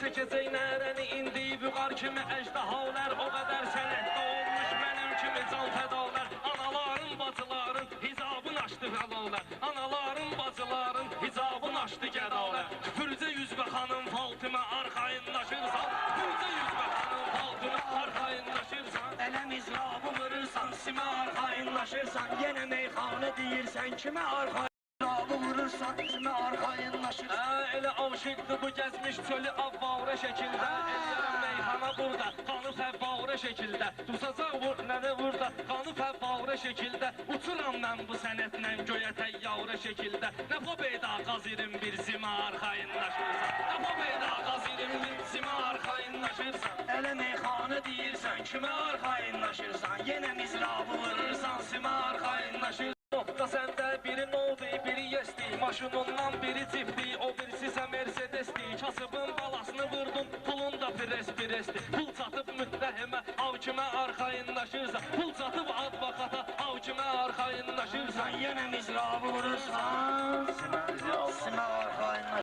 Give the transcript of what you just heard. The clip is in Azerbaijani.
çəkəcək nərəni indi vüqar kimi əjdahalar o qədər sənətdə olmuş mənim kimi can fədalar. Anaların, bacıların hicabını açdı fədalar. Anaların, bacıların hicabını açdı gədalar. Pürcə yüzbə xanım Fatimə arxayınlaşırsan, Pürcə yüzbə xanım Fatimə arxayınlaşırsan. Elə mizrabı vurursan, simə arxayınlaşırsan, yenə meyxanə deyirsən, kimə arxayınlaşırsan, vurursan, simə arxayınlaşırsan. Elə avşıqdır bu gəzmiş çölü avvarə şəkildə, eləyərəm meyxana burada, qanı fəvvarə şəkildə, dusacaq vur, nənə burada, qanı fəvvarə şəkildə, uçuram mən bu sənətlə göyə təyyarə şəkildə, nə pobeyda qazirim bir simə arxayınlaşırsan, nə pobeyda qazirim bir simə arxayınlaşırsan, elə meyxana deyirsən, kimə arxayınlaşırsan, yenə mizrabı vurursan, simə arxayınlaşırsan. Da səndə biri noldu, biri yesti, maşınından biri cipdi, o birisi Mercedesdi, kasıbın balasını vurdun, pulun da pres-presdi, pul çatıb müttəhimə, hakimə arxayınlaşırsan, pul çatıb advokata, hakimə arxayınlaşırsan, yenə mizrabı vurursan, simə arxayınlaşırsan.